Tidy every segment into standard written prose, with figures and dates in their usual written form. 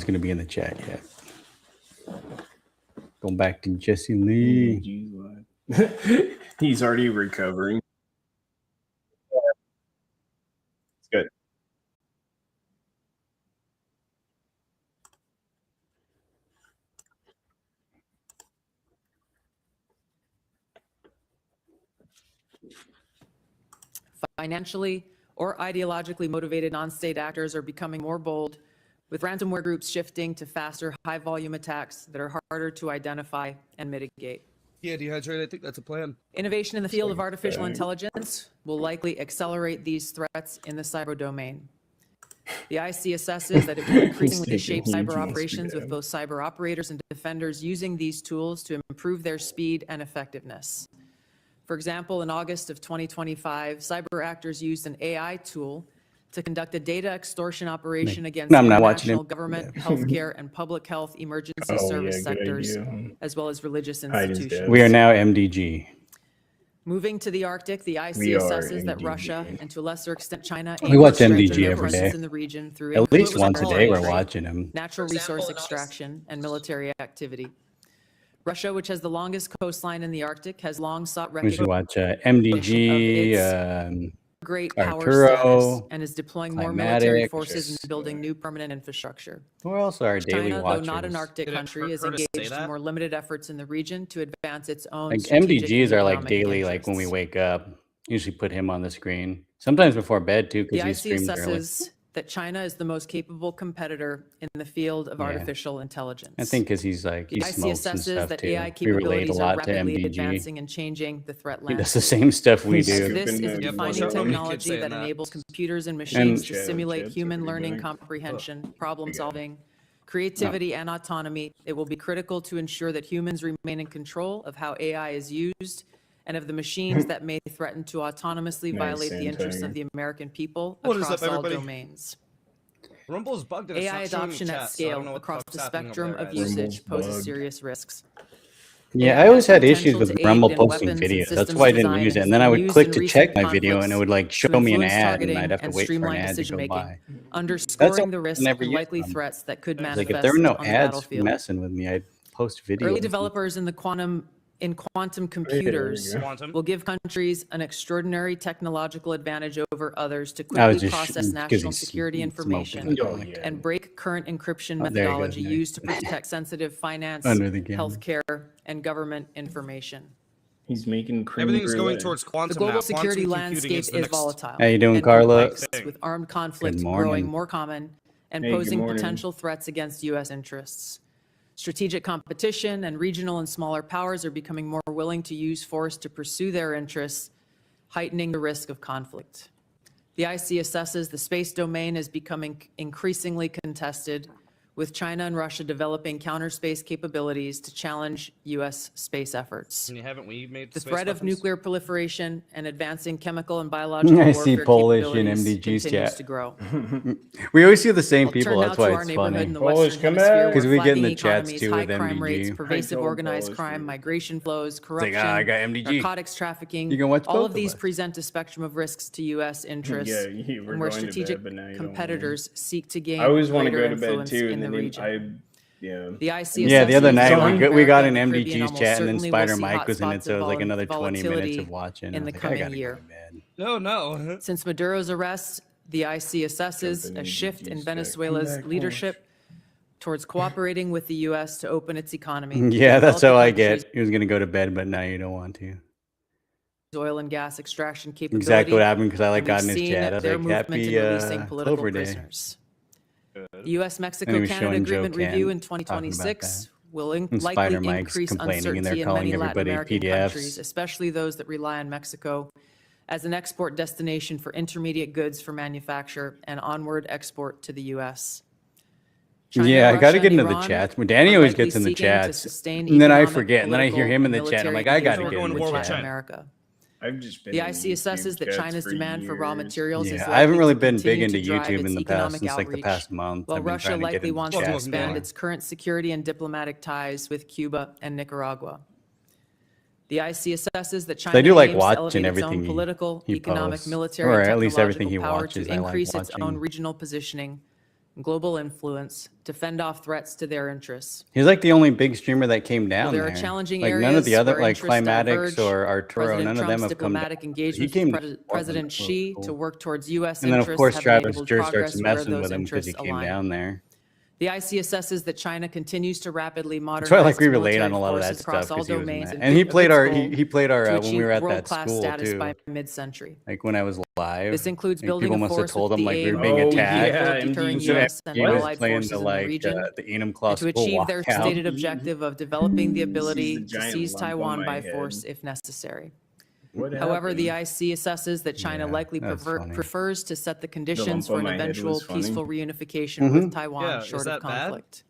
going to be in the chat yet. Going back to Jesse Lee. He's already recovering. It's good. Financially or ideologically motivated non-state actors are becoming more bold, with ransomware groups shifting to faster, high-volume attacks that are harder to identify and mitigate. Yeah, Dehydrate, I think that's a plan. Innovation in the field of artificial intelligence will likely accelerate these threats in the cyber domain. The IC assesses that it will increasingly shape cyber operations, with both cyber operators and defenders using these tools to improve their speed and effectiveness. For example, in August of 2025, cyber actors used an AI tool to conduct a data extortion operation against international government, healthcare, and public health emergency service sectors, as well as religious institutions. We are now MDG. Moving to the Arctic, the IC assesses that Russia, and to a lesser extent China, we watch MDG their every presence day. in the region through At least once a day we're watching them. Natural resource extraction and military activity. Russia, which has the longest coastline in the Arctic, has long sought We should recognition watch MDG, great power Arturo, status, and is deploying more military Climatic. forces and building new permanent infrastructure. Who else are our daily China, watchers? though not an Arctic Did it country, is hurt to say engaged in that? more limited efforts in the region to advance its own Like strategic MDGs and are like economic daily, like when we interests. wake up. Usually put him on the screen. Sometimes before bed too, The because he IC streams early. assesses that China is the most capable competitor in the field of artificial intelligence. I think because he's like, he The IC smokes and assesses stuff that too. AI We relate a capabilities are lot to rapidly MDG. advancing and changing the threat He does the landscape. same stuff we As do. this is a Yep, defining Sure. technology Saying that that. enables computers and machines to Chad, simulate Chad's human already learning back. comprehension, problem solving, creativity, and autonomy. It will be critical to ensure that humans remain in control of how AI is used and of the machines that may threaten to autonomously Nice, violate the interests of Antonio. the American people What is across up, all everybody? domains. Rumble's bugged and it's AI not showing adoption the at chat, so I don't scale know what across fuck's the happening over spectrum there, of guys. usage Rumble's poses bugged. serious risks. Yeah, AI I always has had the issues potential with to aid Rumble in posting weapons and videos. That's systems why I didn't design use it. and And then has I been would used click in to recent check my video and it conflicts would like to show me an influence ad and targeting I'd have to and wait for an streamline ad to go decision-making, by. underscoring the risks never and used likely them. threats that could Like manifest if there were no on the ads battlefield. messing with me, I'd post videos. Early developers in the quantum computers go. Quantum. will give countries an extraordinary technological advantage over others to I was quickly just process because national he's security information smoking and break current encryption Oh, there you go, methodology nice. used to protect sensitive finance, Under the camera. healthcare, and government information. He's making cream Everything's going brulee. towards The quantum global now. security Quantum computing landscape the is next volatile. How you doing, and Carla? complex, with armed conflict morning. growing more common and Hey, good posing morning. potential threats against U.S. interests. Strategic competition and regional and smaller powers are becoming more willing to use force to pursue their interests, heightening the risk of conflict. The IC assesses the space domain is becoming increasingly contested, with China and Russia developing counter-space capabilities to challenge U.S. space efforts. And haven't we made The space threat of weapons? nuclear proliferation and advancing chemical and biological I warfare see Polish in capabilities MDG's continues chat. to grow. We always see the same I'll people. turn now That's to why our it's neighborhood funny. in the Polish, Western come Hemisphere, back. Because where we get in flagging the chats economies, too high with crime rates, MDG. pervasive told organized Polish crime, you. migration flows, corruption, I got MDG. narcotics trafficking. You can watch All both of of these us. present a spectrum of risks to U.S. interests, Yeah, you were and where going to bed, strategic but now you don't competitors seek to gain I always want to greater go to bed influence too, in and the then region. yeah. The IC Yeah, the other assesses night that we Latin got, we got America in and the Caribbean MDG's almost chat and then certainly will Spider see Mike was in it, hotspots so it was like of another 20 minutes volatility of watching. in I was the like, I coming gotta year. go to bed. No. Since Maduro's arrest, the IC assesses Jumping a shift in MDG's chat. Venezuela's Come back, leadership towards cooperating with the U.S. to open its economy. Yeah, that's how I Developing get. He was gonna go to bed, but now you don't want to. oil and gas extraction capability. Exactly what happened because I like and got we've in his seen chat. I was their like, movement happy in releasing political Clover Day. prisoners. The And U.S.-Mexico he was Canada showing Joe Agreement Ken review in talking about 2026 will And likely Spider Mike's increase complaining and they're uncertainty in calling many Latin everybody American PDFs. countries, especially those that rely on Mexico as an export destination for intermediate goods for manufacture and onward export to the U.S. China, Yeah, I got to Russia, get and into the Iran chats. Danny are always likely gets in the seeking to chats, sustain and then I economic, forget, and then I hear political, him in the and chat. I'm military like, I got to engagement get in We're the going to war with chat. China. America. I've just been The in IC YouTube assesses that chats China's for demand for raw years. materials is Yeah, likely I haven't really to been big continue into to drive YouTube in its the past economic since like the outreach, past month. while I've been Russia trying to get likely in the wants to chat expand more. its current security and diplomatic ties with Cuba and Nicaragua. The IC assesses that China I do like aims to watching elevate its everything own political, he economic, posts, military, or and at least everything technological he power watches. to I like increase its own watching. regional positioning, and global influence to fend off threats to their interests. He's like the only big streamer that came down While there there. are challenging Like areas none of the other where like interests Climatics diverge, or Arturo, President none of Trump's them have come down. diplomatic He engagements came with to Portland. President That was Xi cool. to work towards U.S. And then of interests course have Travis enabled Jur progress starts where messing those with him because he interests came align. down there. The IC assesses that China continues to rapidly modernize That's why like we relate military on a lot of that forces across stuff all because he was in domains that. in And he pursuit played of our its goal he played our to when we achieve were at that world-class school status too. by mid-century. Like when I was live. This includes like, building people a must have force told with him the like we were aim being Oh, attacked. yeah, of deterring MD. U.S. and He was allied playing forces the in the like region the Enum Claw and to achieve their walkout. stated objective of developing the Sees ability the to giant seize lump on Taiwan my by head. force if necessary. What However, the happened? IC assesses that China Yeah, likely that's funny. prefers to set the conditions lump on for an my head eventual was funny. peaceful reunification Mhm. with Taiwan Yeah, short is of that bad? conflict.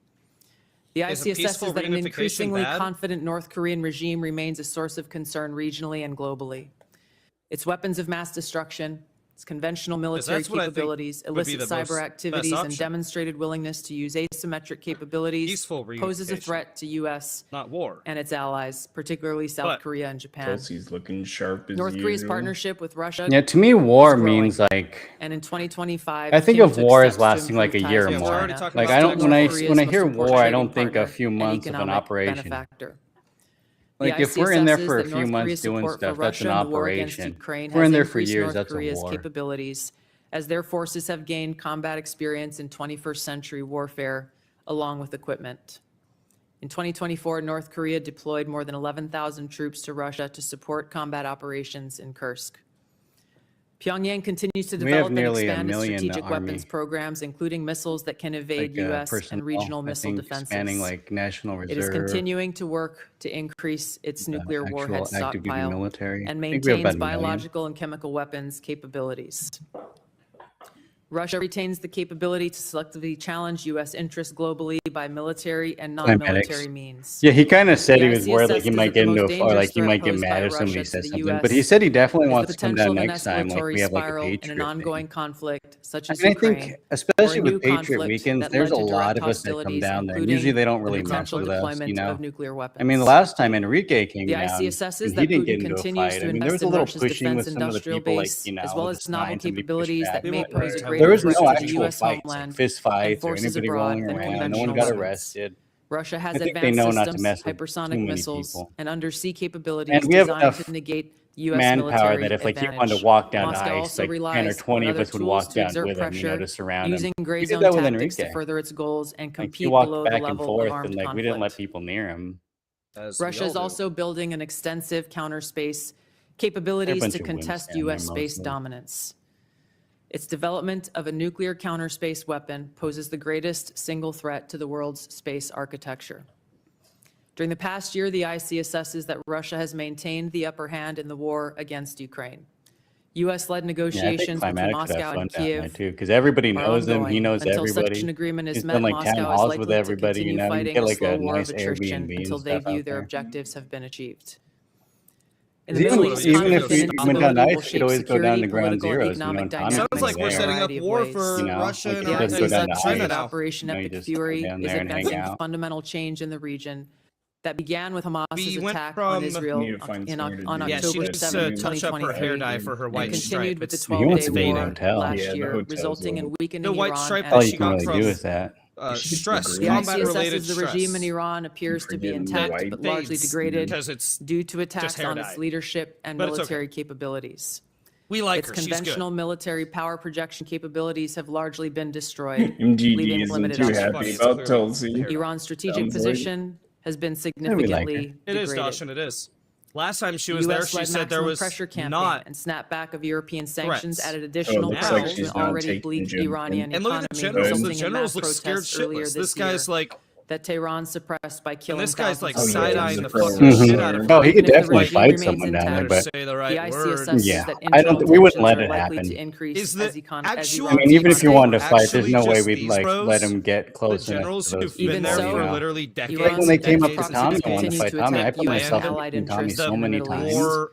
The Is IC a peaceful assesses that an reunification increasingly bad? confident North Korean regime remains a source of concern regionally and globally. Its weapons of mass destruction, its conventional military that's what I think capabilities, would be illicit the most cyber best activities, and option. demonstrated willingness to use asymmetric capabilities Peaceful poses a reunification. threat to U.S. Not war. and its allies, particularly South But- Korea and Japan. Kelsey's looking sharp as North Korea's usual. partnership with Russia, Yeah, to me war is growing. means like and in 2025, I think Kim of took war as steps to lasting like a improve year ties or with we're already China, talking Like about I don't North when Korea's I most hear important war, I trading don't think a partner few and months of an economic operation. benefactor. Like The if IC we're in there assesses for a that few North months Korea's doing support stuff, for that's an Russia in the war against operation. Ukraine If we're has in there for increased years, North that's a Korea's war. capabilities as their forces have gained combat experience in 21st century warfare along with equipment. In 2024, North Korea deployed more than 11,000 troops to Russia to support combat operations in Kursk. Pyongyang continues to We have develop and nearly a expand its million strategic army. weapons programs, including missiles that can evade Like U.S. and personnel, regional I missile think, defenses. spanning like National It is Reserve, continuing to work to increase its nuclear warhead actual active duty stockpile military. and I think we have maintains about a million. biological and chemical weapons capabilities. Russia retains the capability to selectively challenge U.S. interests globally by military and non-military means. Yeah, he kind of said The he was IC worried like assesses he that might the get into most a fight, dangerous like he threat might get posed by mad if somebody Russia to says the something. But he US said he definitely is the wants to come potential down of an next time, like escalatory we have like a spiral in an Patriot ongoing thing. conflict such I as mean, I Ukraine, think, or especially a new with Patriot conflict weekends, that there's led a to lot direct of us that come hostilities, down there. including Usually they don't the really mess potential with us, deployment you know. of nuclear weapons. I mean, the last time Enrique came The down, IC assesses and he that didn't get Putin into a continues fight. to I mean, there was invest a in little Russia's pushing defense with some of the industrial people, like, base, you know, as well with as the novel signs, somebody pushed capabilities back. that We may won't pose a worry. greater There was threat no to the actual U.S. fights, like homeland fist fights or forces anybody abroad rolling than around. No one conventional got weapons. arrested. Russia has I think they advanced know not to systems, mess with hypersonic too many missiles, people. and undersea capabilities And we have designed enough to negate U.S. manpower military that if like he advantage. wanted to walk down Moscow ice, also like 10 or relies 20 on of other us would tools walk to down exert with him, you know, pressure, to surround using him. gray We did zone that with tactics to Enrique. further its goals and Like he compete walked below the back and level of forth, armed and like we didn't let conflict. people near him. As we Russia all is do. also building an extensive counter space They're a capabilities bunch to of wimps contest down there U.S. space mostly. dominance. Its development of a nuclear counter space weapon poses the greatest single threat to the world's space architecture. During the past year, the IC assesses that Russia has maintained the upper hand in the war against Ukraine. U.S.-led Yeah, I think negotiations between Climatic could have Moscow fun and down there Kiev too, because everybody are knows him. He ongoing. knows Until such everybody. an agreement is He's met, done like town Moscow is halls with likely to everybody. You continue know, you fighting get a like slow a war nice of attrition Airbnb until and they stuff view out their there. objectives have been achieved. In the Even, Middle East, even if conflict we and went down instability ice, will we could shape always go down security, to ground political, and zeros. You know, economic and Tommy dynamics Sounds like in we're a setting up variety of war ways. for you know, Russia like and he The does IC go down to assesses China that now. Operation You know, you Epic just go Fury down is there and hang advancing out. fundamental change in the region that began with Hamas's We went attack from- on Israel Need to find somewhere to on do Yeah, she October needs 7, to touch up her hair 2023, dye for her and white continued stripe. with the It's, He wants 12-day to be in a war hotel. last Yeah, the year, hotel's resulting in little- weakening the white Iran stripe and All that you she can got really from do is that. stress, The The IC combat-related assesses the stress. regime in Iran appears to be Forgetting the intact white but largely fades. degraded because it's due to attacks hair on its dye. leadership and But it's okay. military capabilities. we like Its her. She's good. conventional military power projection capabilities have largely been destroyed, MGD leaving isn't limited too options. happy It's about clearly Tulsi. hair dye. Iran's strategic Sounds like- position has been significantly It is, degraded. Dashin, it is. Last time she The was there, U.S. she led said there maximum was pressure campaign not. and snapback of European sanctions threats. added So it additional looks fuel like to she's an not already taking bleak Jim. Iranian And look at the economy, generals. The resulting in mass generals look scared protests earlier shitless. this This guy's year like, that Tehran suppressed by and killing this guy's like thousands of yeah, side-eyeing he's the a pro fucking shit wrestler. out of Oh, her. he could Even if the definitely regime fight remains someone down there, intact, but Say the the right IC words. assesses Yeah, that I don't. internal We wouldn't tensions let are it likely happen. to increase Is the as actual I mean, even if you Iran's wanted to fight, there's actually no way just we'd these like bros? let him get The close enough generals to those who've people. been there Even so, for you know? literally decades. Like when they came up decades to and Tommy, I decades. wanted to continues fight to Tommy. I attack put U.S. myself allied in Tommy interests so in the many Middle times. East. War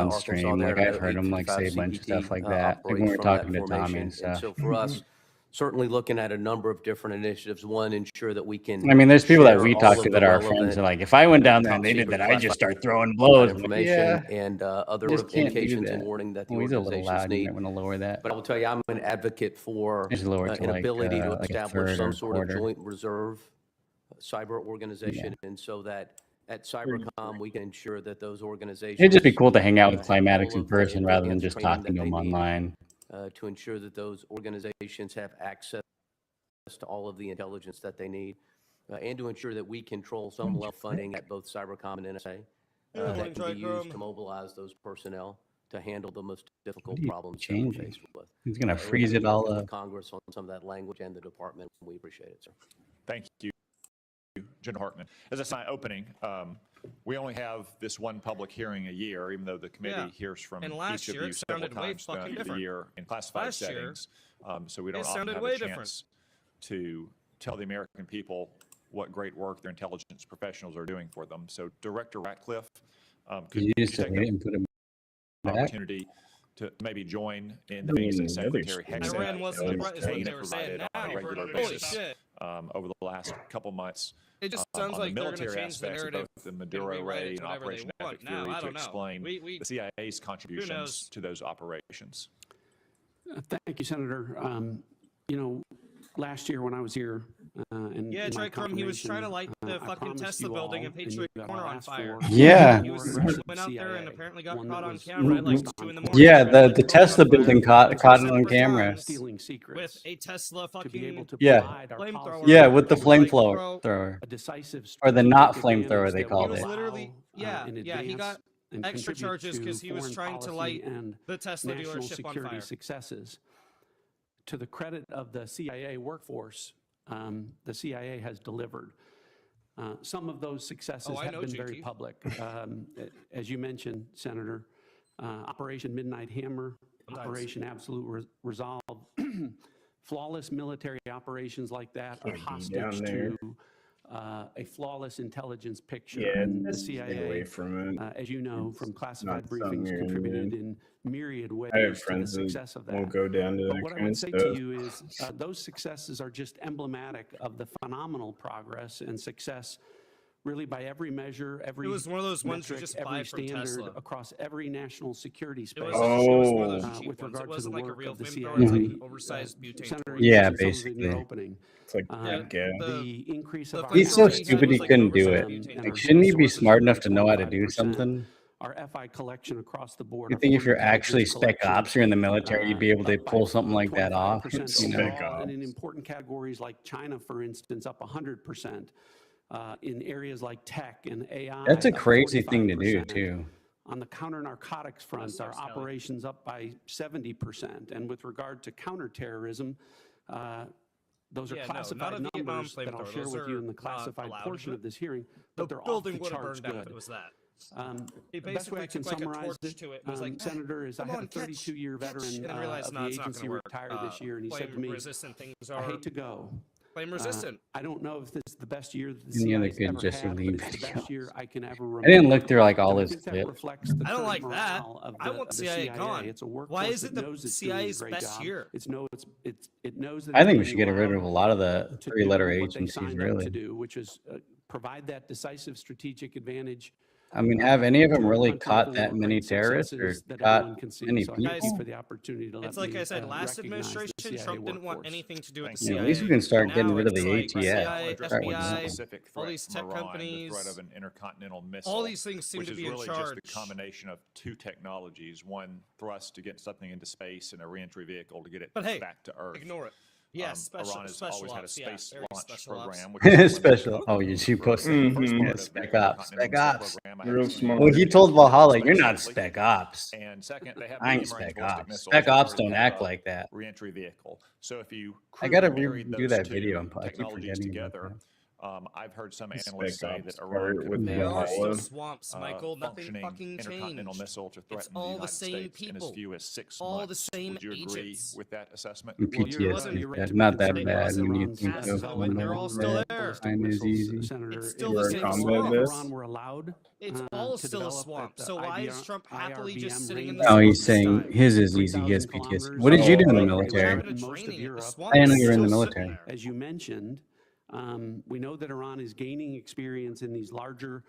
on Arkansas stream. there, Like and I I've know heard him like say a 855 bunch of stuff CPT, like that. Like operate when we were from that talking to Tommy formation. and stuff. so for us, certainly looking at a number of different initiatives. One, ensure that we can. I mean, there's people that share we all talk of to the that are relevant, friends. And like, if I went down there and top they did secret that, I just classified start throwing blows. I'm like, information yeah, and other just can't do indications that. and warning that the Well, he's a little organizations loud. You need. might want to lower that. But I will tell you, I'm an advocate for Just lower it to an like, ability to like a establish third some or sort quarter. of joint reserve cyber organization, and so that at CyberCom we can ensure that those organizations. It'd just be cool to hang out with have Climatics all in of the person rather than advanced just training talking to that him they need. online. to ensure that those organizations have access to all of the intelligence that they need, and to ensure that we control some level of funding at both Cybercom and NSA that can be used to mobilize those personnel to handle the most difficult What are you problems that we're changing? faced with. He's gonna We're freeze gonna it be all working with up. Congress on some of that language and the department. We appreciate it, sir. Thank you, General Hartman. As I said opening, we only have this one public hearing a year, even though the committee Yeah. hears from And last each of year you it several sounded way times fucking throughout the different. year in classified Last year, settings. So we don't it often sounded have way a different. chance to tell the American people what great work their intelligence professionals are doing for them. So Director Ratcliffe, could You you used to take hit the and put him back. opportunity to maybe join in the I meetings mean, that the other Secretary screen Hegseth Iran wasn't Yeah, the is what Spain they were saying provided on a now. regular Holy basis shit. over the last couple months. It just On sounds the like they're going to military change the aspects of narrative both the and Maduro rewrite raid it and to whatever they Operation want. Epic Now, Fury I to don't know. explain We the CIA's contributions knows? to those operations. Thank you, Senator. You know, last year when I was here, and Yeah, in my Drake Crum, he was trying to confirmation, light the I fucking promised Tesla you building all, in and Patriot you Corner all on asked fire. for, Yeah. He was more went out there and CIA, apparently got one caught that on was camera at like focused 2 on in the morning. Yeah, trying to light the building on Tesla fire building caught it on separate camera. times stealing with secrets, a Tesla to be able fucking to Yeah. provide our flamethrower. policy Yeah, with the He was like, flamethrower bro, thrower. a decisive Or the not strategic flamethrower, advantage they that called will he was it. literally, allow, yeah, in yeah, he got advance and extra contribute charges because to he was foreign trying to policy light and the Tesla national dealership on security fire. successes. To the credit of the CIA workforce, the CIA has delivered. Some of those successes I have know, been very Jinky. public. As you mentioned, Senator, Operation Midnight Hammer, Operation Absolute Resolve, flawless military operations like that are Can't be hostage down there. to a flawless intelligence picture. Yeah, And the just stay away CIA, from it. as you know, It's from classified not something briefings, you're contributed into. in myriad ways I have to the friends that success of that. won't go down to But that what I kind would of say stuff. to you is those successes are just emblematic of the phenomenal progress and success really by every measure, every It was one of those ones you metric, just every buy from standard Tesla. across every national security It space. was, it was one of those Oh. cheap With ones. regard It to the wasn't like a work real of the flamethrower. CIA. It was like an oversized butane Senator, torch. you Yeah, mentioned some of it in your basically. opening. It's like Uh, big gas. The increase of the our He's so flamethrower he had stupid was he like couldn't do oversized it. butane and Like, our shouldn't he be resources smart grew enough to know how to do 25%. something? Our FI collection across the board. You our think if you're foreign actually intelligence spec collection, ops or in the military, you'd be able to up by pull something like that off? 25% You know? Spec overall, and in ops. important categories like China, for instance, up 100%. In areas like tech and AI, That's a up crazy thing to do 45%. too. On the counter-narcotics front, our operations up by 70%. And with regard to counterterrorism, those are Yeah, no, not classified a Vietnam numbers that I'll flamethrower. share Those with you in are the not classified allowed, portion but of this hearing, The but they're off building the would have charts burned down if good. it was that. The It best way I basically can took like a summarize torch it, to it. It was like, Senator, is I come had a on, catch, 32-year catch, veteran and I realized, of no, the it's not agency going to work. retired this year, and he said to me, Flame-resistant things I are hate to go. flame-resistant. I don't know if this is the best year that the Any other CIA's good ever Jesse had, Lee but it's the best videos? year I can ever I remember. didn't look through like all And I his think that clips. reflects the I don't current like that. morale of I the, want of the CIA gone. It's a Why workforce is that it the knows it's doing a CIA's great best job. year? It knows that I it's think we being should get rid of a allowed lot of the to three-letter do what they agencies, signed up really. to do, which is provide that decisive strategic advantage. I mean, have any of to them our really country caught for that many great terrorists or successes that caught everyone can see. many So I thank you people? for the opportunity to let It's like me I said, last recognize the administration, CIA Trump didn't want workforce. anything to do with Thank the you. CIA. Yeah, at least we can start Now getting rid of it's the like ATF. CIA, Address Start one with that. FBI, specific all threat these from tech Iran, the companies, threat of an intercontinental missile. all these things seem which to is be in really charge. just a combination of two technologies, one thrust to get something into space and a reentry vehicle to get it But hey, back to Earth. Ignore it. Yeah, special, Iran has special always had a ops, yeah, space very launch special ops. program, which is Special. Oh, you for posted the first Mhm. part of Spec their Ops. Spec intercontinental Ops. program. I Real haven't seen smart. Well, he told Valhalla, "You're not safely. Spec Ops. And second, they have I ain't medium-range Spec ballistic Ops. missiles Spec that Ops already don't have act a like that." reentry vehicle. So if you I gotta crudely married redo those that two video. I keep technologies forgetting about together, that. I've heard some Spec analysts say Ops that part Iran could with They have are still Valhalla. swamps, Michael. Nothing functioning fucking intercontinental changed. missile to threaten all the the United same States in as people. few as 6 All the months. same Would you agree agents. with that assessment? And Well, you're PTSD. right Yeah, to be not that concerned bad about when you Iran's think passive, of but when they're all still red there. line is easy. Senator, It's still You the are same combat swamp. this? Iran were allowed It's all to still a develop swamp. at So the why is Trump happily just IRBM sitting in the range. No, swamp he's this saying time? his is easy. He has 3,000 PTSD. kilometers What did you do in the away What military? happened to most of training? The Europe. swamp I didn't know is you were in the still military. sitting there. As you mentioned, we know that Iran is gaining experience in these larger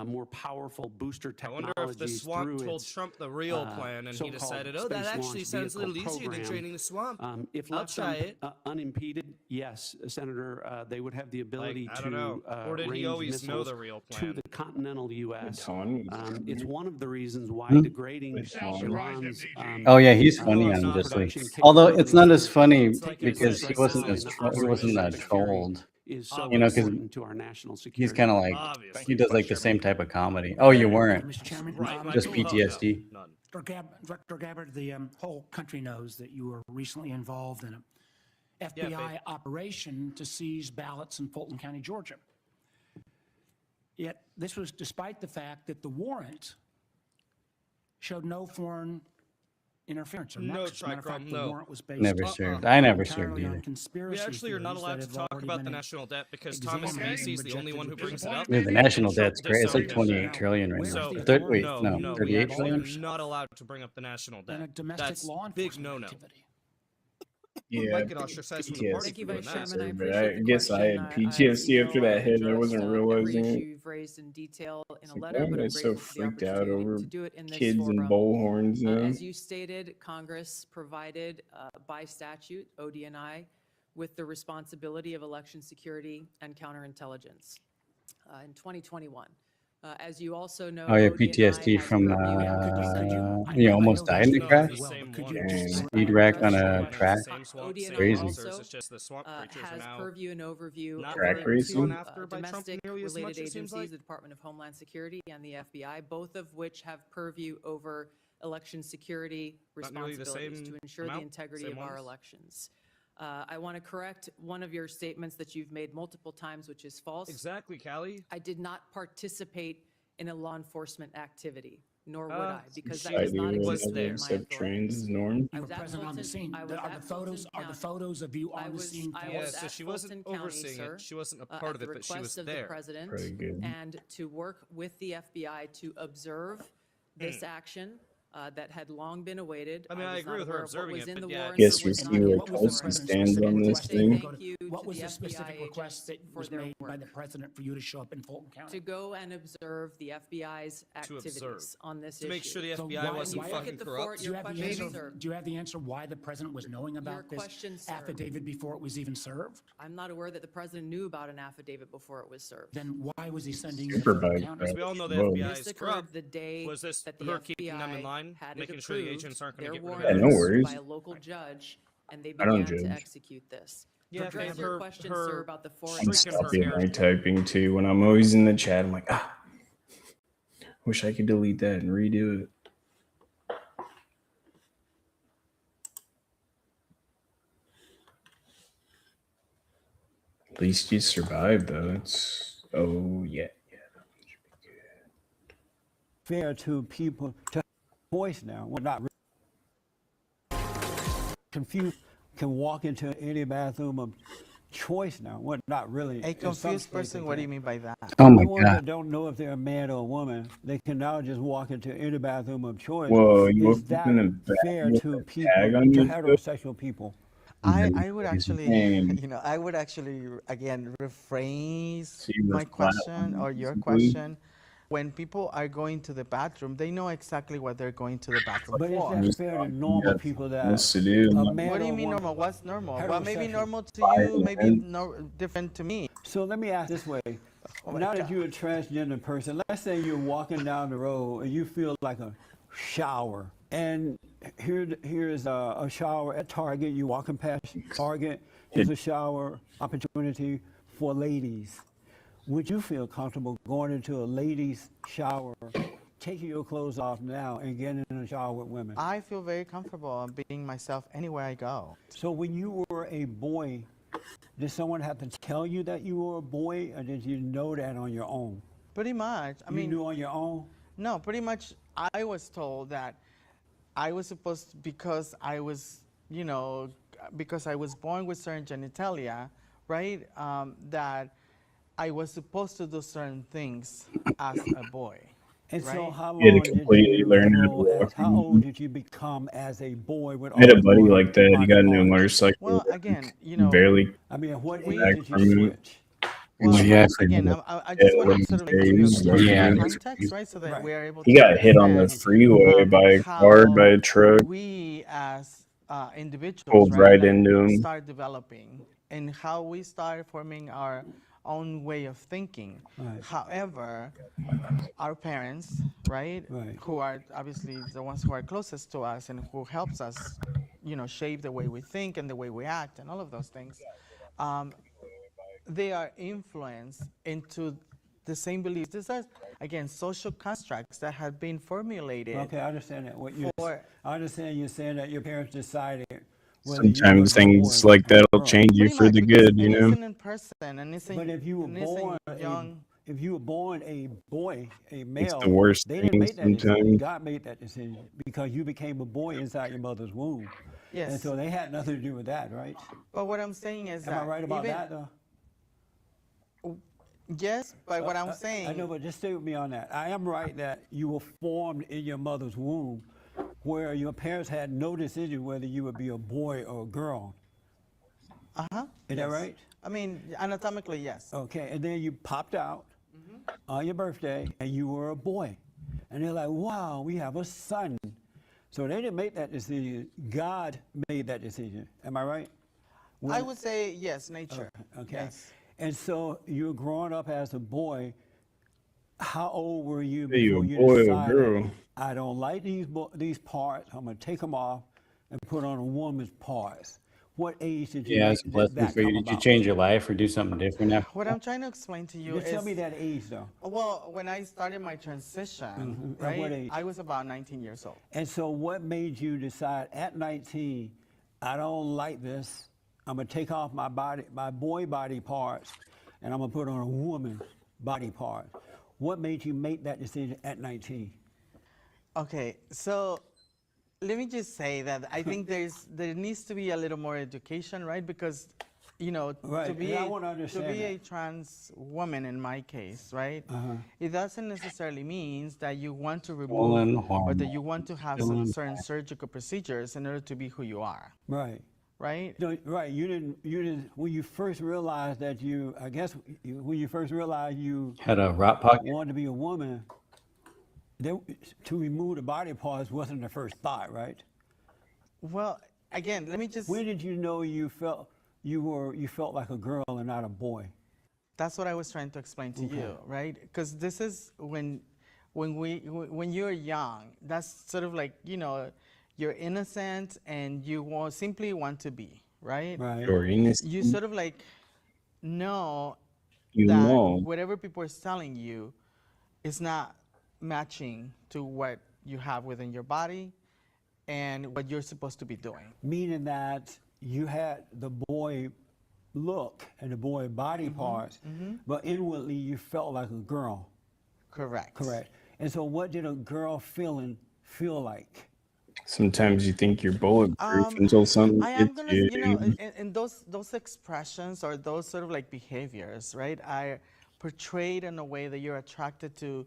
more powerful booster I wonder technologies if the swamp through told its Trump the real plan, and he so-called decided, oh, that Space actually Launch sounds a little Vehicle easier than program. training the swamp. If I'll left try it. unimpeded, yes, Senator, they would have the ability I don't know. to Or did he range always know missiles the real to plan? the continental U.S. Tony was It's one of the reasons why Hmm? degrading Iran's Oh yeah, he's I funny know, I'm on not Just League. production Although it's not as capabilities funny It's like I because said, he this wasn't isn't as the he wasn't that Operation Carry trolled. is so You know, because important to our national security. he's kind of like Obviously. he does like the same type of comedy. Oh, you weren't. Mr. Chairman, Right, Just Michael? Oh, PTSD. no, none. Dr. Gabbard, the whole country knows that you were recently involved in an FBI babe. operation to seize ballots in Fulton County, Georgia. Yet this was despite the fact that the warrant showed no foreign interference or No, nexus. Matter of fact, Tricom, the no. warrant was based Never served. I never served entirely on either. conspiracy We actually are not theories allowed that to have talk already about been the national debt because Thomas examined Massey is and the only one who rejected brings it up. Dude, the national And Trump debt's great. It's like disowned it. 28 trillion right Where's now. the So, Wait, no, no, we 38 actually trillion. are not allowed to bring up the national in a debt. domestic That's law big enforcement no-no. activity. Yeah, Might get ostracized from the party Thank you, for doing Vice that. Chairman. I But appreciate I the guess I question. had PTSD know after that I've hit. I addressed, wasn't every realizing issue it. you've raised in detail in a Like, letter, why but am I'm I so grateful for the freaked out opportunity over to do it in this kids and forum. bullhorns now? As you stated, Congress provided by statute, ODNI, with the responsibility of election security and counterintelligence in 2021. As you also know, Oh yeah, ODNI PTSD has from purview you I almost know died in this the No, crash. it's the well, same but could one. you Dang. just Speed wreck on address a your track. question? Same swamp, ODNI same Crazy. officers, also it's just the swamp creatures are has now purview and overview not over Track really racing? gone after by Trump domestic nearly as related much, it seems agencies, like. the Department of Homeland Security and the FBI, both of which have purview over election security Not nearly the responsibilities same to ensure the amount, integrity same of our ones. elections. I want to correct one of your statements that you've made multiple times, which is false. Exactly, Callie. I did not participate in a law enforcement activity, nor would I, because that she does Society not will was exist never in my accept trans authorities. as norm. I You was were at present on the Fulton- scene. I was Are the at photos? Fulton Are the County. photos of you I on the was- scene? I Yeah, was so at she wasn't Fulton County, overseeing sir, it. She wasn't a at part of the it, but she was request of the there. president, Pretty good. and to work with the FBI to observe this action that had long been awaited. I mean, I was agree not with her aware of what observing was it, in but the yeah, warrants Guess or we was see not in where the What was the Tulsi warrants. president's stands on specific this request? thing. Thank you What to was the the specific FBI request that agents for was their made by work. the president for you to show up in Fulton County? To go and observe the FBI's To observe. activities on this To issue. make sure the So FBI why- wasn't why- Look fucking at the corrupt. fort- Do you your have the question, answer? sir. Do you have the answer why the president was knowing about this question, sir. affidavit before it was even served? I'm not aware that the president knew about an affidavit before it was served. Then why was he sending you to Super Fulton bike County? Because we all know the Whoa. FBI This is occurred corrupt. the day Was this that the her keeping them in FBI line, had it making sure the approved, agents aren't gonna their get rid of warrant Yeah, no was worries. by a local judge, and they I don't began to judge. execute this. Yeah, To address and your her- question, her- sir, about the foreign I'm Freaking nexus. her stopping hair. my typing too when I'm always in the chat. I'm like, wish I could delete that and redo it. At least you survived though. It's yeah. Fair to people to have a voice now. We're not confused. Can walk into any bathroom of choice now. We're not really. A in some confused states person, they what do you can. mean by that? Oh my The ones god. that don't know if they're a man or a woman, they can now just walk into any bathroom of choice. Whoa, you Is woke up that in a bed fair with to a people, tag to on your foot? heterosexual people? I would actually, Dang. I would actually, again, rephrase So you were my flat question on or your basically? question. When people are going to the bathroom, they know exactly what they're going to the bathroom But is for. that fair to normal Yeah, people else that to do. a Like, man What do or you a mean woman? normal? What's normal? Well, maybe Heterosexual. normal to Fine, you, maybe man. no different to me. So let me ask this way. Oh my Now God. that you're a transgender person, let's say you're walking down the road and you feel like a shower. And here's a shower at Target. You're walking past Target. Here's a shower opportunity for ladies. Would you feel comfortable going into a ladies' shower, taking your clothes off now and getting in a shower with women? I feel very comfortable being myself anywhere I go. So when you were a boy, did someone have to tell you that you were a boy, or did you know that on your own? Pretty much. I You mean, knew on your own? no, pretty much I was told that I was supposed to, because I was, because I was born with certain genitalia, right? That I was supposed to do certain things as a boy. And so Right. how You had to long did completely you learn how to grow walk. as, how old did you become as a boy with I had all a buddy your like that. He body got into a parts? motorcycle. Well, again, barely. I mean, at what We- age did you Back from- switch? Well, He actually again, did I just want to sort of like give you a Yeah, clear that's context, right? So that we are able He to got hit on the understand freeway by a car, by a truck, we as individuals, pulled right, right like, into him. start developing and how we start forming our own way of thinking. However, our parents, right, who are obviously the ones who are closest to us and who helps us, shape the way we think and the way we act and all of those things, they are influenced into the same beliefs. These are, again, social constructs that have been formulated. Okay, I understand that. I understand you're saying that your parents decided whether Sometimes things like that'll change you for the good, you know? innocent person, an innocent, But if you were born young, if you were born a boy, a male, It's the worst they thing didn't make that decision. sometimes. God made that decision because you became a boy inside your mother's womb. Yes. And so they had nothing to do with that, right? But what I'm saying is Am that I right about even, that, though? Yes, but what I'm saying. I know, but just stay with me on that. I am right that you were formed in your mother's womb, where your parents had no decision whether you would be a boy or a girl. Is that right? I mean, anatomically, yes. Okay, and then you popped out on your birthday, and you were a boy. And they're like, wow, we have a son. So they didn't make that decision. God made that decision. Am I right? I would say yes, nature. Okay. Yes. And so you were growing up as a boy. How old were you Are you before a you boy or a decided, girl? I don't like these parts, I'm going to take them off and put on a woman's parts? What age did you Yeah, make it's a blessing that for you. come Did you about? change your life or do something different after? What I'm trying to explain to you Just is. tell me that age, though. Well, when I started my transition, At what right, age? I was about 19 years old. And so what made you decide at 19, I don't like this, I'm going to take off my boy body parts, and I'm going to put on a woman's body part? What made you make that decision at 19? Okay, so let me just say that I think there needs to be a little more education, right? Because, to be I wanna understand a trans woman in my case, right? It doesn't necessarily mean that you want to remove or that you want to have some certain surgical procedures in order to be who you are. Right. Right? No, right. You didn't. When you first realized that when you first realized you Had a rot pocket? wanted to be a woman, to remove the body parts wasn't the first thought, right? Well, again, let me just. When did you know you felt like a girl and not a boy? That's what I was trying to explain to you, right? Because this is when you're young. That's sort of like you're innocent and you simply want to be, right? Right. You're innocent. You sort of like know You that know. whatever people are telling you is not matching to what you have within your body and what you're supposed to be doing. Meaning that you had the boy look and the boy body parts, but inwardly you felt like a girl. Correct. Correct. And so what did a girl feeling feel like? Sometimes you think you're bulletproof until something I am hits gonna, you. and those expressions or those sort of like behaviors, right, are portrayed in a way that you're attracted to,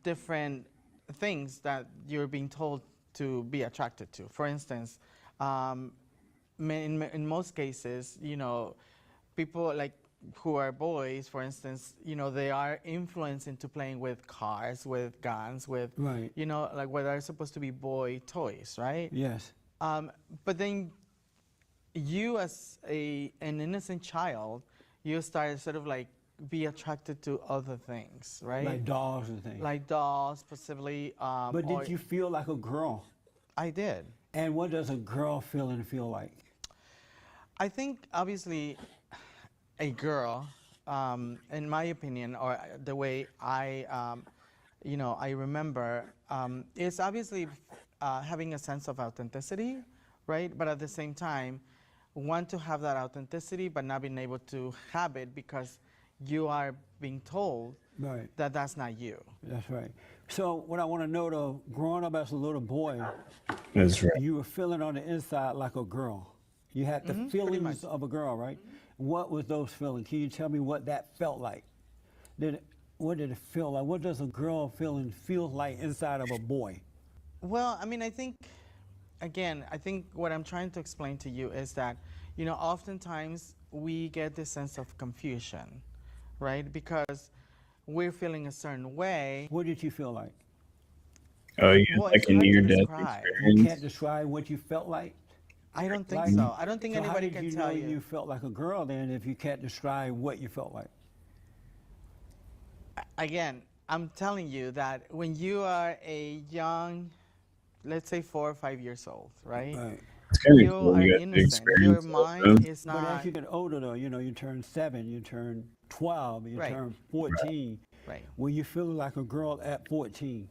different things that you're being told to be attracted to. For instance, in most cases, people like who are boys, for instance, they are influenced into playing with cars, with guns, with, Right. like what are supposed to be boy toys, right? Yes. But then you as an innocent child, you start sort of like be attracted to other things, right? Like dolls and things. Like dolls, specifically. But did you feel like a girl? I did. And what does a girl feeling feel like? I think obviously a girl, in my opinion, or the way I remember, is obviously having a sense of authenticity, right? But at the same time, want to have that authenticity, but not being able to have it because you are being told that that's not you. That's right. So what I want to know, though, growing up as a little boy, That's right. you were feeling on the inside like a girl. You had the feelings of a girl, right? What was those feelings? Can you tell me what that felt like? What did it feel like? What does a girl feeling feel like inside of a boy? Well, I mean, I think what I'm trying to explain to you is that, oftentimes we get this sense of confusion, right? Because we're feeling a certain way. What did you feel like? Oh, you Well, had like it's a hard to near-death describe. You experience. can't describe what you felt like? I don't think Like- so. I don't think So how anybody did can you tell know you. you felt like a girl then if you can't describe what you felt like? Again, I'm telling you that when you are a young, let's say 4 or 5 years old, right? Right. It's kind of You cool. are You got the innocent. Your experience. mind is But as not you get older though, you turn 7, you turn 12, you Right. turn 14. right. Will you feel like a girl at 14?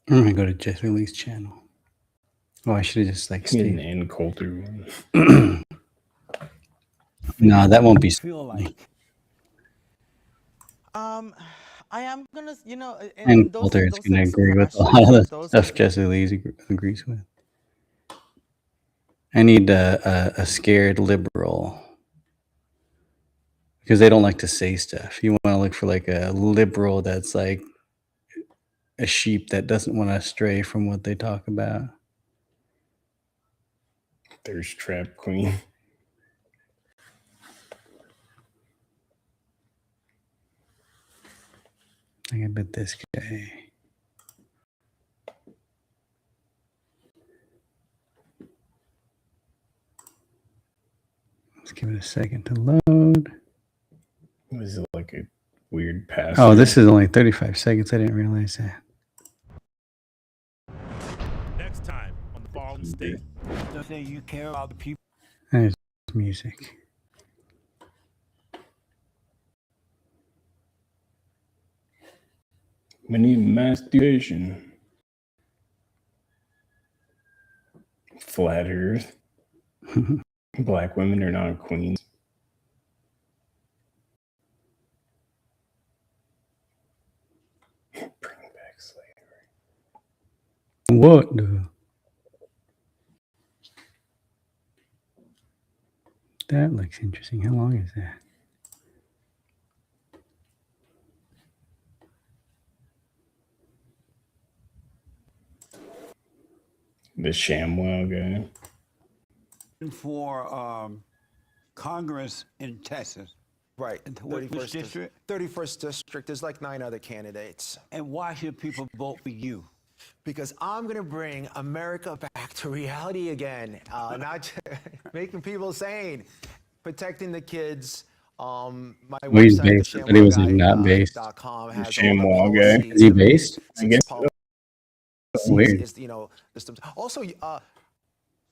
I'm gonna go to Jesse Lee's channel. Oh, I should have just like Get an stayed. Ann Coulter one. Nah, that won't be. Feel like I am gonna, And those Coulter is those gonna types of agree with a questions, lot of the those stuff are- Jesse Lee agrees with. I need a scared liberal because they don't like to say stuff. You want to look for like a liberal that's like a sheep that doesn't want to stray from what they talk about. Thirst trap queen. I bet this guy. Let's give it a second to load. Was it like a weird pass? Oh, this is only 35 seconds. I didn't realize that. Next time on the Fallen State. Don't say you care about the people. There's music. We need masturbation. Flat Earth. Black women are not queens. Bring back slavery. What the? That looks interesting. How long is that? The ShamWow guy. For Congress in Texas. Right. And which district? 31st district. There's like 9 other candidates. And why should people vote for you? Because I'm going to bring America back to reality again. Not making people sane, protecting the kids. My Well, he's website, based, but he was like not based. .com, has all the ShamWow guy. policies, Is he based? I guess so. Weird. is, systems. Also,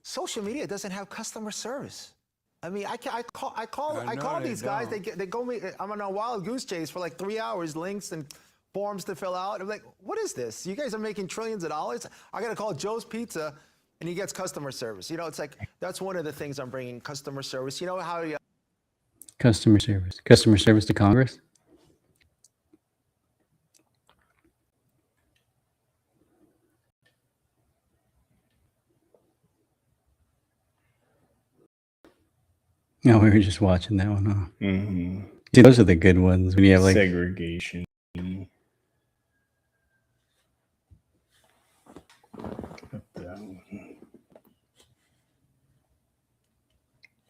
social media doesn't have customer service. I mean, I call these guys. They go me. I'm on a wild goose chase for like 3 hours. Links and forms to fill out. I'm like, what is this? You guys are making trillions of dollars. I got to call Joe's Pizza, and he gets customer service. It's like that's one of the things I'm bringing, customer service. You know how you. Customer service to Congress. No, we were just watching that one, huh? Mm-hmm. See, those are the good ones when you have like segregation.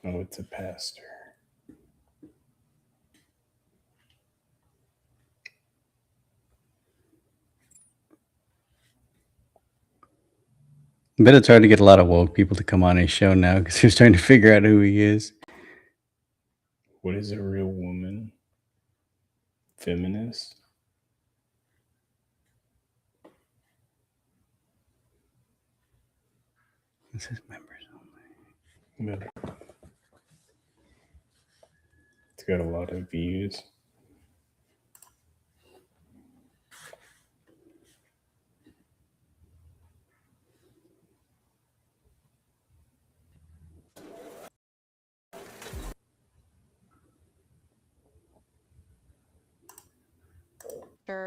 Oh, it's a pastor. I bet it's hard to get a lot of woke people to come on his show now because he's trying to figure out who he is. What is a real woman? Feminist? This is members only. Yeah. It's got a lot of views.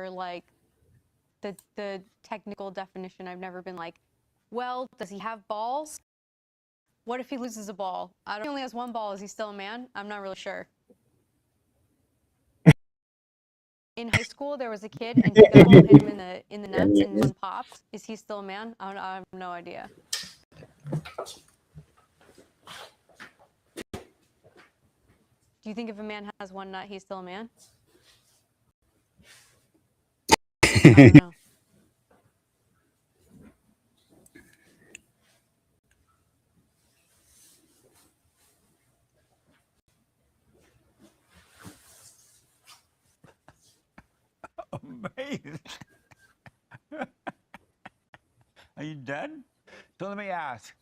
Like the technical definition, I've never been like, well, does he have balls? What if he loses a ball? He only has one ball. Is he still a man? I'm not really sure. In high school, there was a kid and the ball hit him in the nuts and one popped. Is he still a man? I have no idea. Do you think if a man has one nut, he's still a man? I don't know. Amazing. Are you done? So let me ask,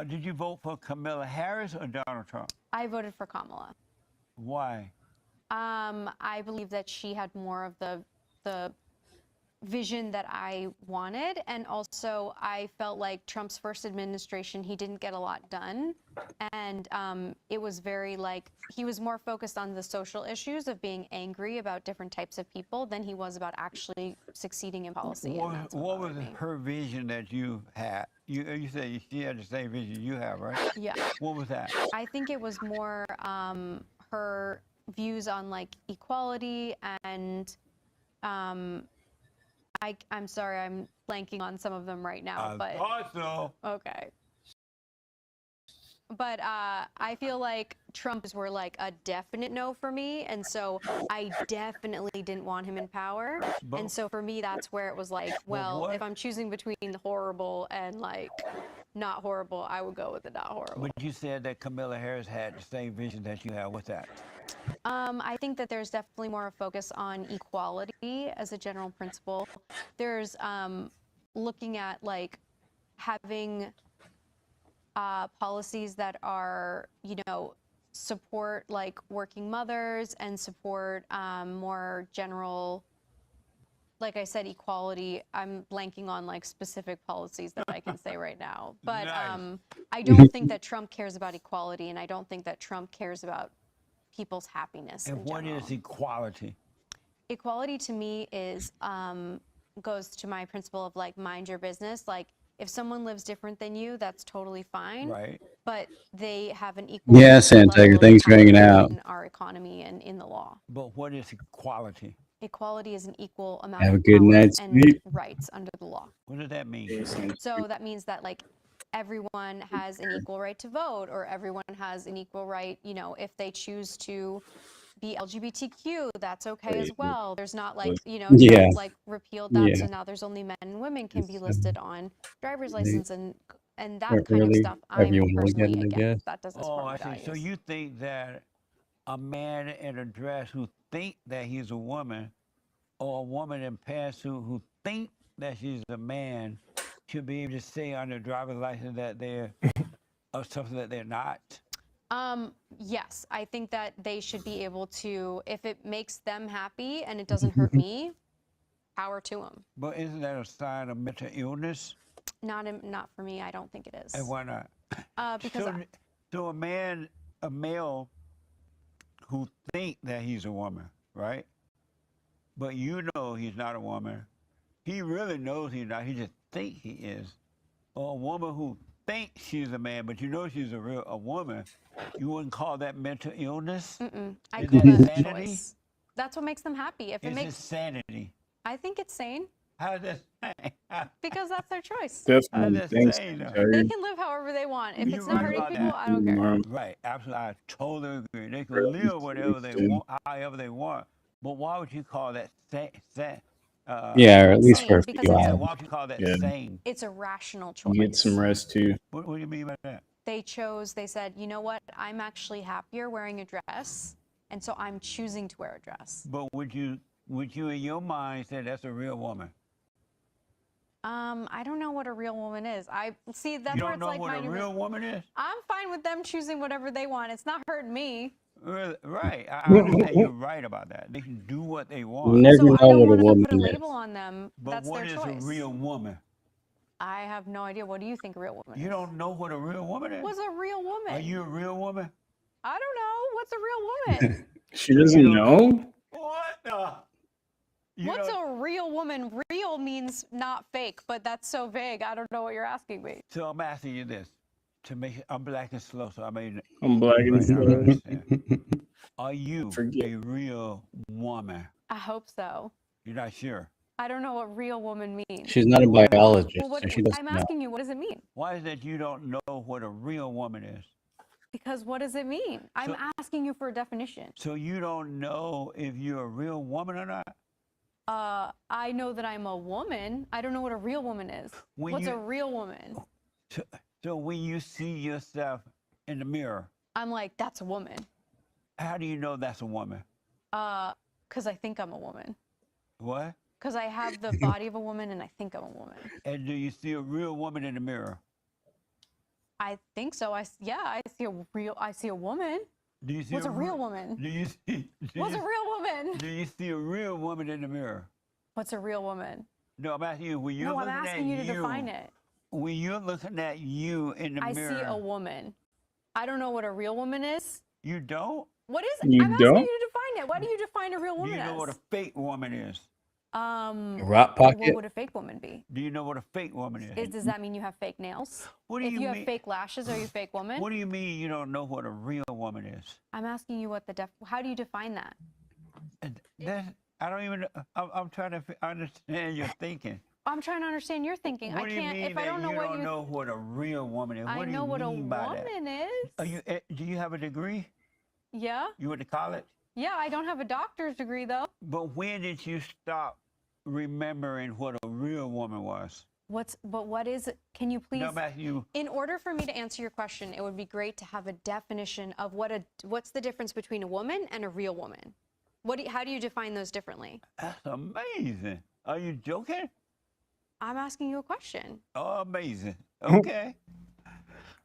did you vote for Kamala Harris or Donald Trump? I voted for Kamala. Why? I believe that she had more of the vision that I wanted, and also I felt like Trump's first administration, he didn't get a lot done, and it was very like he was more focused on the social issues of being angry about different types of people than he was about actually succeeding in policy. And that's What was her vision that you had? You said she had the same vision you have, right? Yeah. What was that? I think it was more her views on like equality and I'm sorry, I'm blanking on some of them right now, but thought so. okay. But I feel like Trump's were like a definite no for me, and so I definitely didn't want him in power. And so for me, that's where it was like, well, if I'm choosing between horrible and like not horrible, I would go with the not horrible. But you said that Kamala Harris had the same vision that you have. What's that? I think that there's definitely more a focus on equality as a general principle. There's looking at like having policies that are, you know, support like working mothers and support more general, like I said, equality. I'm blanking on like specific policies that I can say right now. But Nice. I don't think that Trump cares about equality, and I don't think that Trump cares about people's happiness. And what is equality? Equality to me is goes to my principle of like mind your business. Like if someone lives different than you, that's totally fine. Right. But they have an equal Yeah, Santa, level of thanks for hanging power out. in our economy and in the law. But what is equality? Equality is an equal amount Have a of good power night's and sleep. rights under the law. What does that mean? So that means that like everyone has an equal right to vote, or everyone has an equal right, you know, if they choose to be LGBTQ, that's okay as well. There's not like, you know, Yeah. Trump like repealed that, Yeah. so now there's only men and women can be listed on driver's they- license and that Or kind of early, stuff. however you I'm wanna look at personally it, I against. guess. That doesn't Oh, support my I see. values. So you think that a man in a dress who think that he's a woman, or a woman in pants who think that she's a man, should be able to say on their driver's license that they're or something that they're not? Yes, I think that they should be able to, if it makes them happy and it doesn't hurt me, power to them. But isn't that a sign of mental illness? Not for me. I don't think it is. And why not? Because So a male who think that he's a woman, right? But you know he's not a woman. He really knows he's not. He just thinks he is. Or a woman who thinks she's a man, but you know she's a woman. You wouldn't call that mental illness? I Is call that that a sanity? choice. That's what makes them happy. If it Is makes, it sanity? I think it's sane How's that sane? because that's their choice. That's How's one that thing. sane, though? They can live however they want. If You're it's not right hurting about people, that. I don't care. Right, absolutely. I totally agree. They can live whatever they want, however they want. But why would you call that Yeah, or at least for Sane, a because few it's yeah, hours. why would you call that Yeah. sane? It's a rational choice. You get some rest too. What do you mean by that? They said, you know what? I'm actually happier wearing a dress, and so I'm choosing to wear a dress. But would you in your mind say that's a real woman? I don't know what a real woman is. I see that's You where don't it's know like what a real woman is? I'm fine with them choosing whatever they want. It's not hurting me. Right. I understand you're right about that. They can do what they want. You never So I know don't what a want to woman put a is. label on them. But That's what their is choice. a real woman? I have no idea. What do you think a real woman You is? don't know what a real woman is? What's a real woman? Are you a real woman? I don't know. What's a real woman? She doesn't know? What the? What's a real woman? Real means not fake, but that's so vague. I don't know what you're asking me. So I'm asking you this. To make I'm black and slow, so I made I'm black and right now, I slow. understand. Are you Forget. a real woman? I hope so. You're not sure. I don't know what real woman means. She's not a Why not? biologist, Well, so she doesn't I'm know. asking you, what does it mean? Why is that you don't know what a real woman is? Because Because what does it mean? I'm asking you for a definition. So you don't know if you're a real woman or not? I know that I'm a woman. I don't know what a real woman is. What's a real woman? So when you see yourself in the mirror, I'm like, that's a woman. how do you know that's a woman? Because I think I'm a woman. What? Because I have the body of a woman and I think I'm a woman. And do you see a real woman in the mirror? I think so. I see a woman. Do you see What's a real woman? Do you see? What's a real woman? Do you see a real woman in the mirror? What's a real woman? No, I'm asking you. When you're No, I'm looking asking at you to define it. When you're looking at you in the mirror, I see a woman. I don't know what a real woman is. You don't? What is? You I'm don't? asking you to define it. What do you define a real Do woman you know as? what a fake woman is? Rock pocket? What would a fake woman be? Do you know what a fake woman is? Does that mean you have fake nails? What do if you you mean? have fake lashes, are you a fake woman? What do you mean you don't know what a real woman is? I'm asking you what how do you define that? I don't even. I'm trying to understand your thinking. I'm trying to understand your thinking. What I do you can't mean if I don't know you what don't you know what a real woman is? I What do know you what a mean by that? woman is. Are you? Do you have a degree? Yeah. You went to college? Yeah, I don't have a doctor's degree though. But when did you stop remembering what a real woman was? What is it? Can you please? No, Matthew. In order for me to answer your question, it would be great to have a definition of what's the difference between a woman and a real woman. How do you define those differently? That's amazing. Are you joking? I'm asking you a question. Oh, amazing. Okay.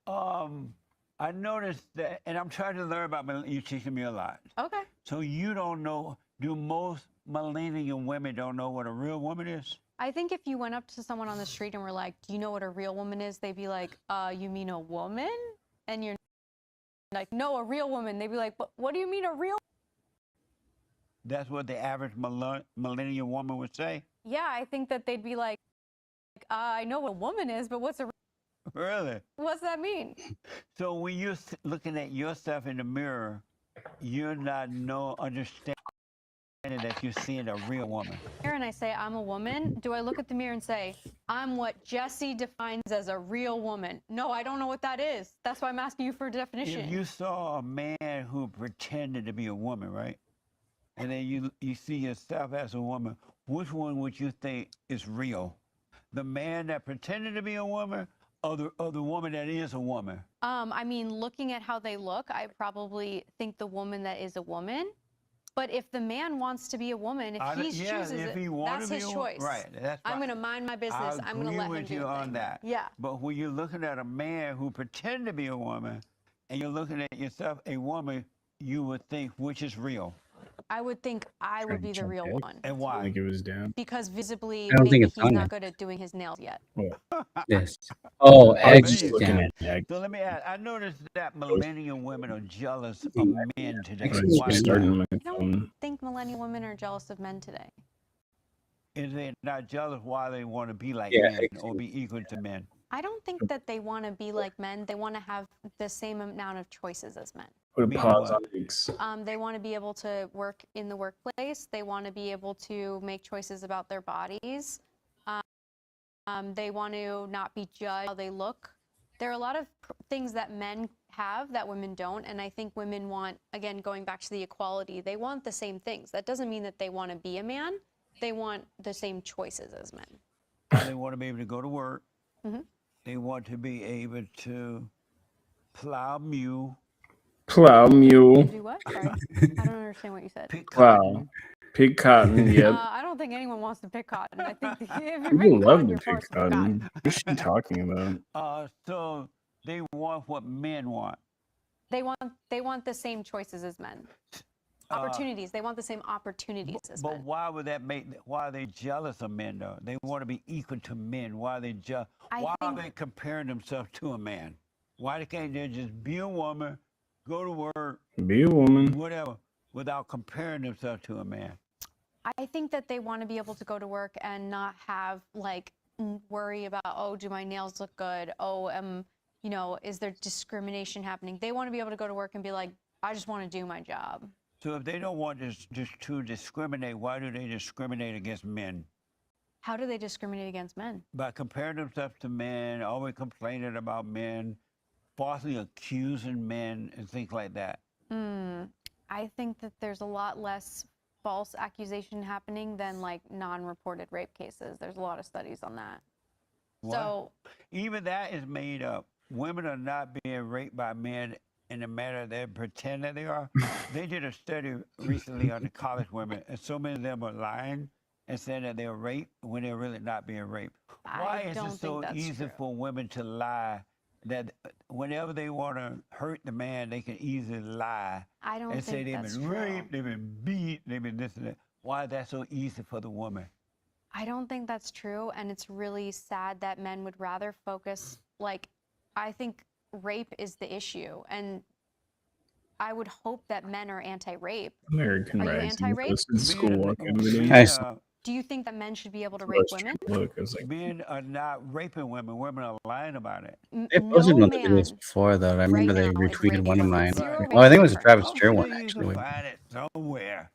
I noticed that, and I'm trying to learn about you teaching me a lot. Okay. So you don't know, do most millennial women don't know what a real woman is? I think if you went up to someone on the street and were like, do you know what a real woman is? They'd be like, you mean a woman? And you're like, no, a real woman. They'd be like, what do you mean a real? That's what the average millennial woman would say? Yeah, I think that they'd be like, I know what a woman is, but what's a Really? what's that mean? So when you're looking at yourself in the mirror, you're not understanding that you're seeing a real woman. And I say I'm a woman. Do I look at the mirror and say I'm what Jesse defines as a real woman? No, I don't know what that is. That's why I'm asking you for a definition. If you saw a man who pretended to be a woman, right? And then you see yourself as a woman, which one would you think is real? The man that pretended to be a woman or the woman that is a woman? I mean, looking at how they look, I probably think the woman that is a woman. But if the man wants to be a woman, if he chooses it, that's his choice. Right. I'm going to mind my business. I'm going to let him do I agree with you on that. Yeah. But when you're looking at a man who pretended to be a woman, and you're looking at yourself, a woman, you would think which is real. I would think I would be the real one. And why? I think it was down. Because visibly, I don't think maybe it's he's on not there. good at doing his nails yet. Yes. Oh, I was eggs just looking down. at egg. So let me ask, I noticed that millennial women are jealous of men today. I was Why is starting that? my I don't phone. think millennial women are jealous of men today. Is they not jealous why they want to be like Yeah, men or be equal to men? I don't think that they want to be like men. They want to have the same amount of choices as men. Put a Mean pause what? on eggs. They want to be able to work in the workplace. They want to be able to make choices about their bodies. They want to not be judged how they look. There are a lot of things that men have that women don't, and I think women want, again, going back to the equality, they want the same things. That doesn't mean that they want to be a man. They want the same choices as men. They want to be able to go to work. Mhm. They want to be able to plow mule, Plow mule. Do what? Sorry, I don't understand what you said. pick Plow. cotton. Pig cotton. Yep. I don't think anyone wants to pick cotton. I think if you're People picking love cotton, the you're pig forced to pick cotton. cotton. What's she talking about? So they want what men want. They want the same choices as men. Opportunities. They want the same opportunities as But men. why would that why are they jealous of men though? They want to be equal to men. Why are they why are they comparing themselves to a man? Why can't they just be a woman, go to work, Be a woman. whatever, without comparing themselves to a man? I think that they want to be able to go to work and not have like worry about, oh, do my nails look good? Oh, is there discrimination happening? They want to be able to go to work and be like, I just want to do my job. So if they don't want to discriminate, why do they discriminate against men? How do they discriminate against men? By comparing themselves to men, always complaining about men, falsely accusing men and things like that? I think that there's a lot less false accusation happening than like non-reported rape cases. There's a lot of studies on that. What? So Even that is made up. Women are not being raped by men in the manner they pretend that they are. They did a study recently on the college women, and so many of them are lying and saying that they're raped when they're really not being raped. Why is don't it think so that's easy true. for women to lie that whenever they want to hurt the man, they can easily lie I don't and say think they've that's been true. raped, they've been beat, they've been this and that? Why is that so easy for the woman? I don't think that's true, and it's really sad that men would rather focus, like, I think rape is the issue, and I would hope that men are anti-rape. American Are you Rising. anti-rape? Posted school walk evidence. Nice. Do you think that men should be able to So rape I women? Look, I was like, Men are not raping women. Women are lying about it. They posted No one of the videos man before, though. I remember they now is retweeted raping one of women. mine. Zero Oh, I think it was a rape Travis I'm Trier sure one, you actually. can find it somewhere.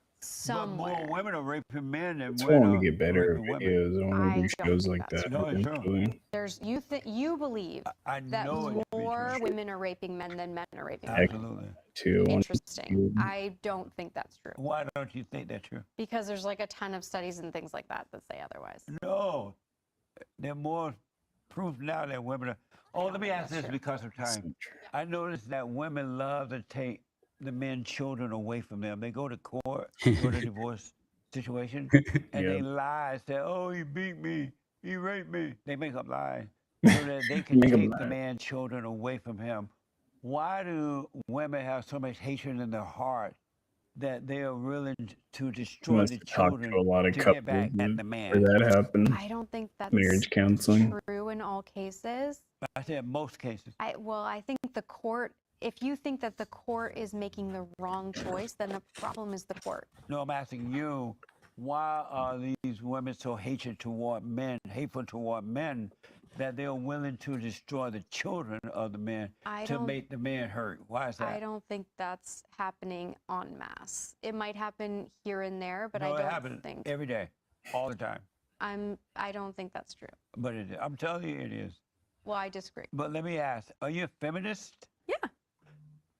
But more somewhere. women are raping men than that's why I men want are to get better at raping women. videos. I want I to do don't shows think like that's that true. No, it's true. eventually. There's you believe I that know it to be more true. women are raping men than men are raping women. Absolutely. Too. I want to Interesting. I don't think that's true Why don't you think that's true? because there's like a ton of studies and things like that that say otherwise. No. There are more proof now that women are. Oh, let me ask this because of time. I noticed that women love to take the men's children away from them. They go to court, go to divorce situation, and they lie, say, oh, he beat me, he raped me. They make up lies so that they can Make 'em take the lie. man's children away from him. Why do women have so much hatred in their heart that they are willing to destroy Must the have talked children to a lot of to couples get back at the where man? that happened. I don't think that's Marriage counseling. true in all cases. I said most cases. I think the court, if you think that the court is making the wrong choice, then the problem is the court. No, I'm asking you, why are these women so hateful toward men, that they're willing to destroy the children of the men to make the men hurt? Why is that? I don't think that's happening en masse. It might happen here and there, but No, I it don't happens think. every day, all the time. I don't think that's true. But I'm telling you, it is. Well, I disagree. But let me ask, are you a feminist? Yeah.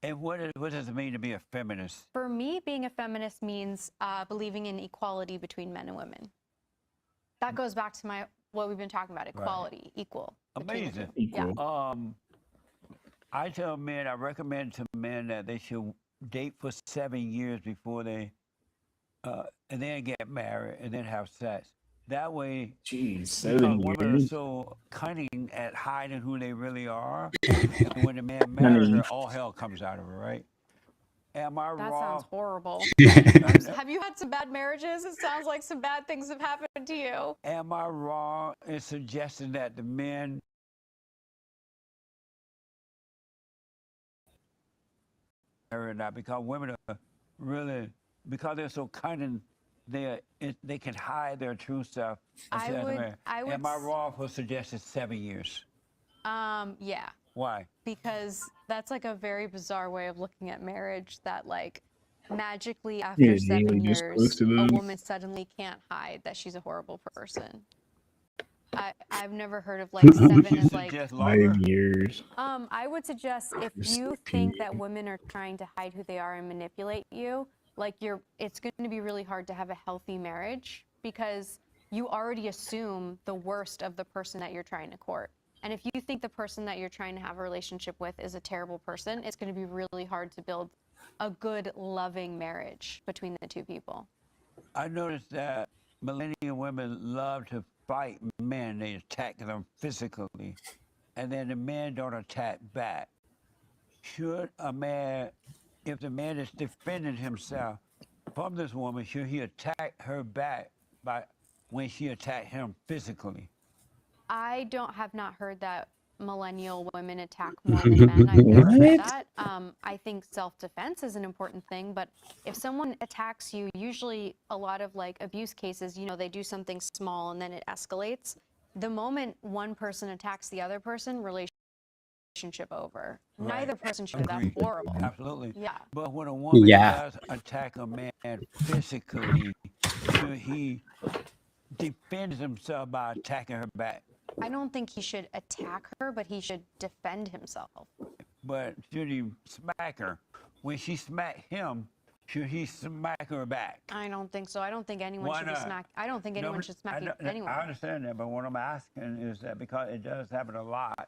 And what does it mean to be a feminist? For me, being a feminist means believing in equality between men and women. That goes back to what we've been talking about: equality, equal. between the Amazing. two. Yeah. I tell men, I recommend to men that they should date for 7 years before they, and then get married and then have sex. That way, Jeez, 7 women are years. so cunning at hiding who they really are. And when the man marries her, all hell comes out of her, right? Am I That wrong? sounds horrible. Have you had some bad marriages? It sounds like some bad things have happened to you. Am I wrong in suggesting that the men or not? Because women are really, because they're so cunning, they can hide their true self. I would Am I wrong for suggesting 7 years? Yeah. Why? Because that's like a very bizarre way of looking at marriage, that like magically after 7 years, a woman suddenly can't hide that she's a horrible person. I've never heard of like 7 as like 5 years. I would suggest if you think that women are trying to hide who they are and manipulate you, like it's going to be really hard to have a healthy marriage because you already assume the worst of the person that you're trying to court. And if you think the person that you're trying to have a relationship with is a terrible person, it's going to be really hard to build a good, loving marriage between the two people. I noticed that millennial women love to fight men. They attack them physically, and then the men don't attack back. Should a man, if the man is defending himself from this woman, should he attack her back when she attacked him physically? I have not heard that millennial women attack more than men. I've never heard that. I think self-defense is an important thing, but if someone attacks you, usually a lot of like abuse cases, they do something small and then it escalates. The moment one person attacks the other person, relationship over. Right. Neither person should do that. Horrible. Absolutely. Yeah. But when a woman does attack a man physically, should he defend himself by attacking her back? I don't think he should attack her, but he should defend himself. but should he smack her? When she smacked him, should he smack her back? I don't think so. I don't think anyone Why should be not? smacked. I don't think anyone should smack anyone. I understand that, but what I'm asking is that because it does happen a lot,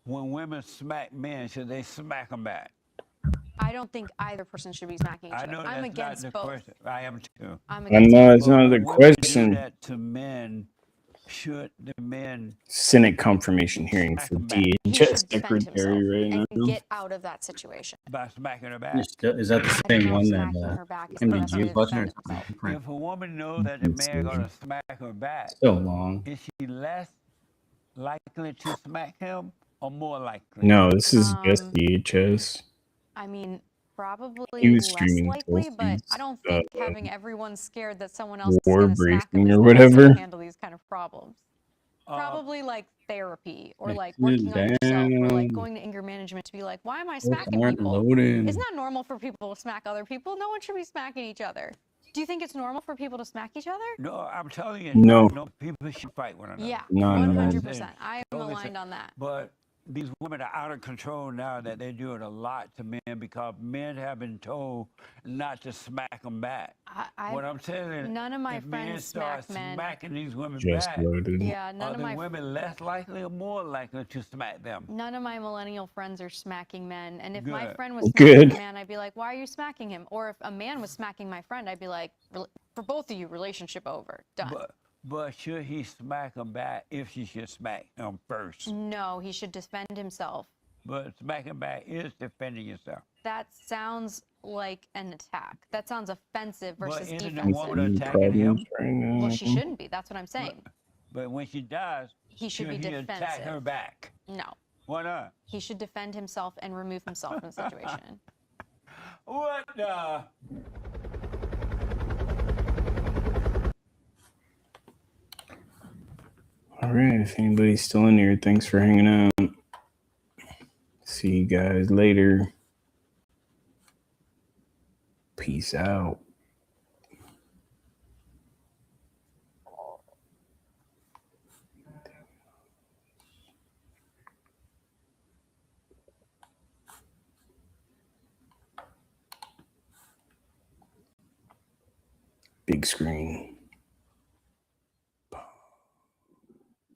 when women smack men, should they smack them back? I don't think either person should be smacking each I other. know I'm that's against not the both. question. I am too. I'm I against know both. it's not the When question. do that to men, should the men Senate confirmation hearing smack for 'em back? He DHS should defend secretary himself right and now. get out of that situation. By smacking her back? Is that the I don't same know one if that smacking her back is the Andy best way G to was watching, or defend something himself. different? If a woman knows that the man gonna smack her back, So long. is she less likely to smack him or more likely? No, this is just DHS. I mean, probably He was less streaming likely, but I Tulsi's, don't think having everyone scared that someone else is war going to smack them briefing is or the best way whatever. to handle these kind of problems. Probably like therapy or like Sit working on yourself or like down. going to anger management to be like, why am I Books smacking aren't people? loading. It's not normal for people to smack other people. No one should be smacking each other. Do you think it's normal for people to smack each other? No, I'm telling you, No. no, people should fight one another. Yeah, No, no, no. 100%. I am Don't aligned listen. on that. But these women are out of control now that they do it a lot to men because men have been told not to smack them back. What I'm saying is, None of my if men friends start smack men. smacking these women Just back, loaded. Yeah, none are of the my women less likely or more likely to smack them? None of my millennial friends are smacking men. And if my Good. friend was Good. smacking a man, I'd be like, why are you smacking him? Or if a man was smacking my friend, I'd be like, for both of you, relationship over. Done. But should he smack them back if she should smack him first? No, he should defend himself. But smacking back is defending yourself. That sounds like an attack. That sounds offensive versus But isn't the defensive. woman attacking him? Right now. Well, she shouldn't be. That's what I'm saying. But when she does, He should be attack defensive. her back? No. Why not? He should defend himself and remove himself from the situation. What the? All right. If anybody's still in here, thanks for hanging out. See you guys later. Peace out. Big screen.